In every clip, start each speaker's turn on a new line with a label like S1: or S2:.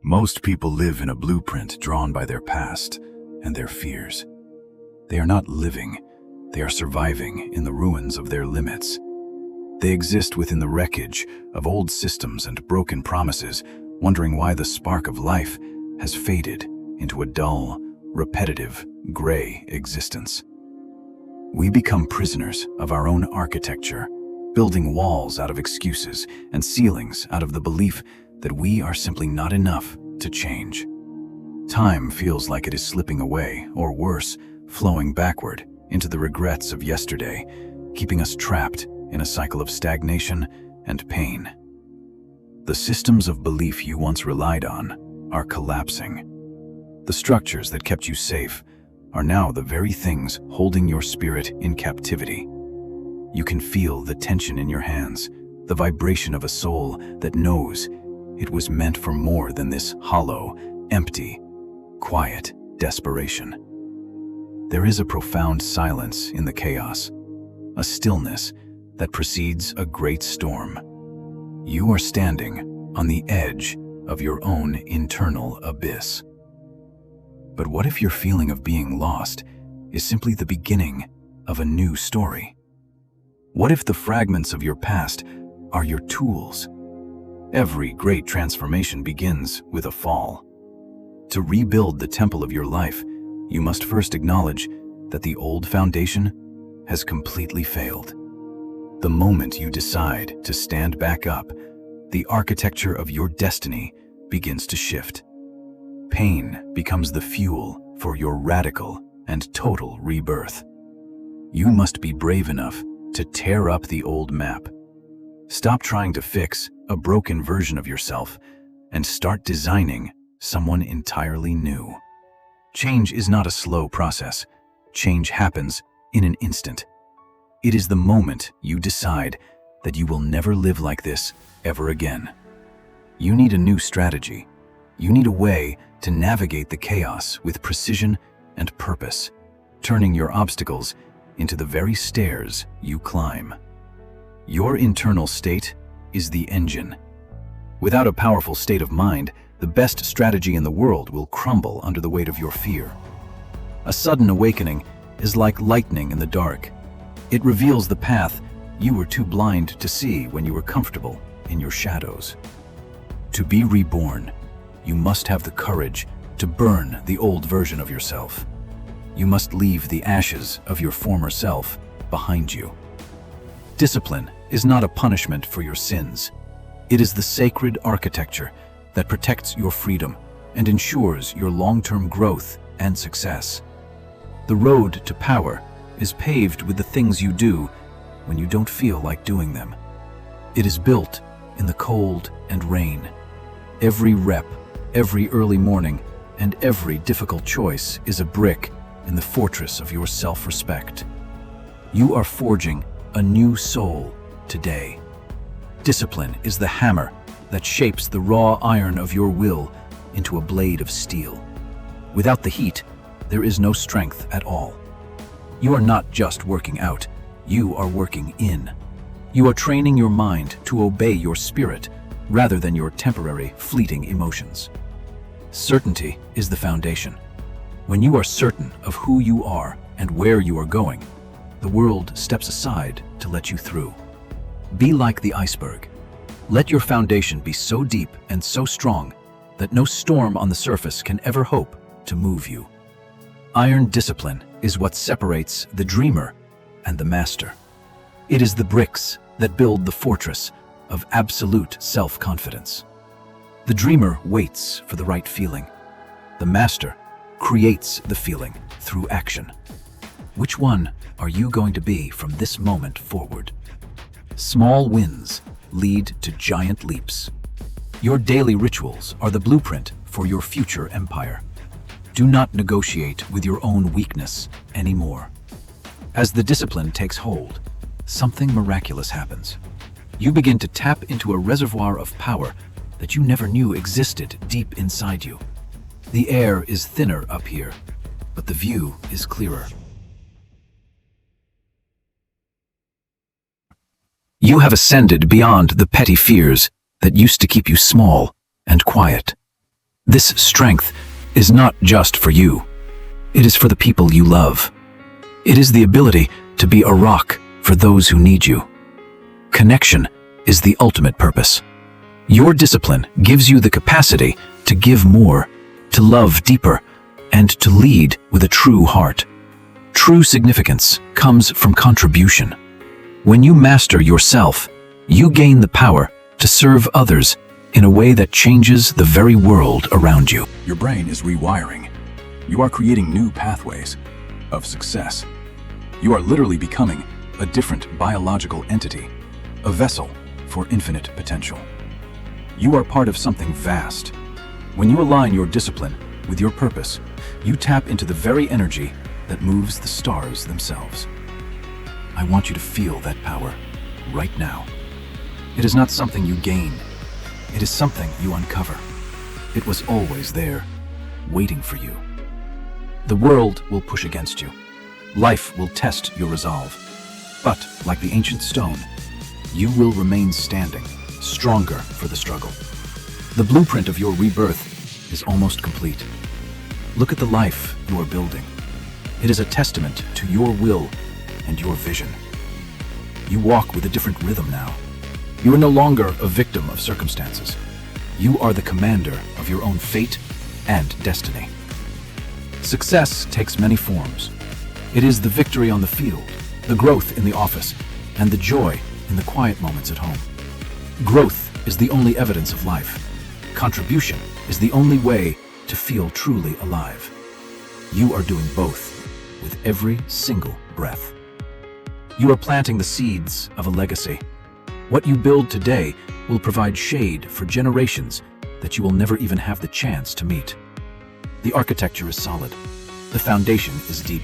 S1: Most people live in a blueprint drawn by their past and their fears. They are not living, they are surviving in the ruins of their limits. They exist within the wreckage of old systems and broken promises, wondering why the spark of life has faded into a dull, repetitive, gray existence. We become prisoners of our own architecture, building walls out of excuses and ceilings out of the belief that we are simply not enough to change. Time feels like it is slipping away, or worse, flowing backward into the regrets of yesterday, keeping us trapped in a cycle of stagnation and pain. The systems of belief you once relied on are collapsing. The structures that kept you safe are now the very things holding your spirit in captivity. You can feel the tension in your hands, the vibration of a soul that knows it was meant for more than this hollow, empty, quiet desperation. There is a profound silence in the chaos, a stillness that precedes a great storm. You are standing on the edge of your own internal abyss. But what if your feeling of being lost is simply the beginning of a new story? What if the fragments of your past are your tools? Every great transformation begins with a fall. To rebuild the temple of your life, you must first acknowledge that the old foundation has completely failed. The moment you decide to stand back up, the architecture of your destiny begins to shift. Pain becomes the fuel for your radical and total rebirth. You must be brave enough to tear up the old map. Stop trying to fix a broken version of yourself and start designing someone entirely new. Change is not a slow process. Change happens in an instant. It is the moment you decide that you will never live like this ever again. You need a new strategy. You need a way to navigate the chaos with precision and purpose, turning your obstacles into the very stairs you climb. Your internal state is the engine. Without a powerful state of mind, the best strategy in the world will crumble under the weight of your fear. A sudden awakening is like lightning in the dark. It reveals the path you were too blind to see when you were comfortable in your shadows. To be reborn, you must have the courage to burn the old version of yourself. You must leave the ashes of your former self behind you. Discipline is not a punishment for your sins. It is the sacred architecture that protects your freedom and ensures your long-term growth and success. The road to power is paved with the things you do when you don't feel like doing them. It is built in the cold and rain. Every rep, every early morning, and every difficult choice is a brick in the fortress of your self-respect. You are forging a new soul today. Discipline is the hammer that shapes the raw iron of your will into a blade of steel. Without the heat, there is no strength at all. You are not just working out, you are working in. You are training your mind to obey your spirit rather than your temporary, fleeting emotions. Certainty is the foundation. When you are certain of who you are and where you are going, the world steps aside to let you through. Be like the iceberg. Let your foundation be so deep and so strong that no storm on the surface can ever hope to move you. Iron discipline is what separates the dreamer and the master. It is the bricks that build the fortress of absolute self-confidence. The dreamer waits for the right feeling. The master creates the feeling through action. Which one are you going to be from this moment forward? Small wins lead to giant leaps. Your daily rituals are the blueprint for your future empire. Do not negotiate with your own weakness anymore. As the discipline takes hold, something miraculous happens. You begin to tap into a reservoir of power that you never knew existed deep inside you. The air is thinner up here, but the view is clearer. You have ascended beyond the petty fears that used to keep you small and quiet. This strength is not just for you. It is for the people you love. It is the ability to be a rock for those who need you. Connection is the ultimate purpose. Your discipline gives you the capacity to give more, to love deeper, and to lead with a true heart. True significance comes from contribution. When you master yourself, you gain the power to serve others in a way that changes the very world around you.
S2: Your brain is rewiring. You are creating new pathways of success. You are literally becoming a different biological entity, a vessel for infinite potential. You are part of something vast. When you align your discipline with your purpose, you tap into the very energy that moves the stars themselves. I want you to feel that power right now. It is not something you gain. It is something you uncover. It was always there, waiting for you. The world will push against you. Life will test your resolve. But, like the ancient stone, you will remain standing, stronger for the struggle. The blueprint of your rebirth is almost complete. Look at the life you are building. It is a testament to your will and your vision. You walk with a different rhythm now. You are no longer a victim of circumstances. You are the commander of your own fate and destiny. Success takes many forms. It is the victory on the field, the growth in the office, and the joy in the quiet moments at home. Growth is the only evidence of life. Contribution is the only way to feel truly alive. You are doing both with every single breath. You are planting the seeds of a legacy. What you build today will provide shade for generations that you will never even have the chance to meet. The architecture is solid. The foundation is deep.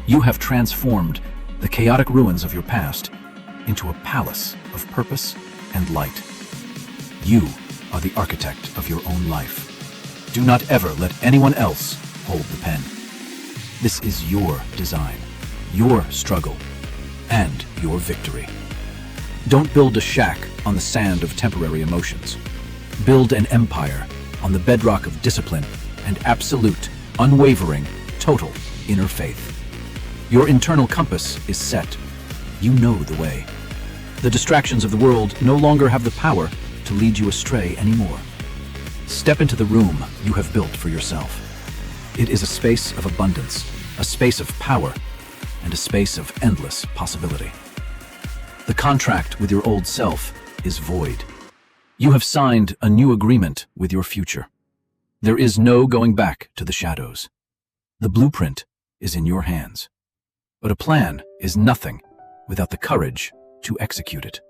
S2: You have transformed the chaotic ruins of your past into a palace of purpose and light. You are the architect of your own life. Do not ever let anyone else hold the pen. This is your design, your struggle, and your victory. Don't build a shack on the sand of temporary emotions. Build an empire on the bedrock of discipline and absolute, unwavering, total inner faith. Your internal compass is set. You know the way. The distractions of the world no longer have the power to lead you astray anymore. Step into the room you have built for yourself. It is a space of abundance, a space of power, and a space of endless possibility. The contract with your old self is void. You have signed a new agreement with your future. There is no going back to the shadows. The blueprint is in your hands. But a plan is nothing without the courage to execute it.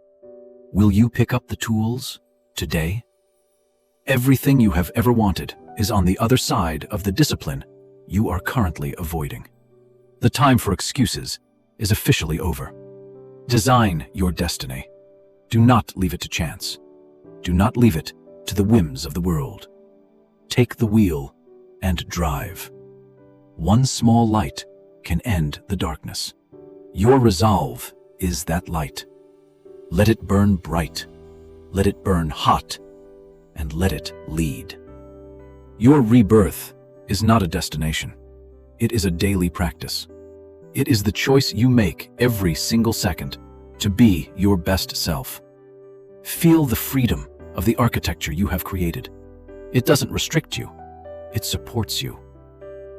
S2: Will you pick up the tools today? Everything you have ever wanted is on the other side of the discipline you are currently avoiding. The time for excuses is officially over. Design your destiny. Do not leave it to chance. Do not leave it to the whims of the world. Take the wheel and drive. One small light can end the darkness. Your resolve is that light. Let it burn bright. Let it burn hot. And let it lead. Your rebirth is not a destination. It is a daily practice. It is the choice you make every single second to be your best self. Feel the freedom of the architecture you have created. It doesn't restrict you. It supports you.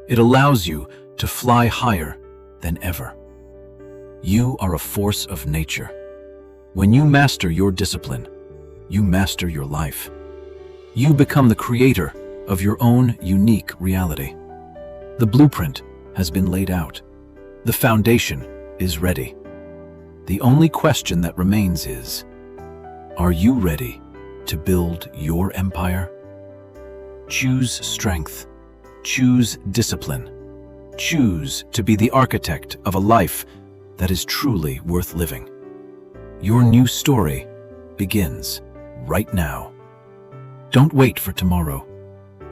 S2: It allows you to fly higher than ever. You are a force of nature. When you master your discipline, you master your life. You become the creator of your own unique reality. The blueprint has been laid out. The foundation is ready. The only question that remains is, are you ready to build your empire? Choose strength. Choose discipline. Choose to be the architect of a life that is truly worth living. Your new story begins right now. Don't wait for tomorrow.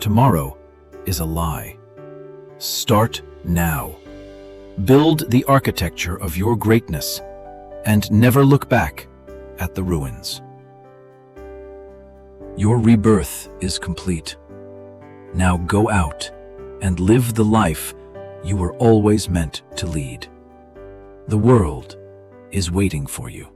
S2: Tomorrow is a lie. Start now. Build the architecture of your greatness and never look back at the ruins. Your rebirth is complete.
S1: Now go out and live the life you were always meant to lead. The world is waiting for you.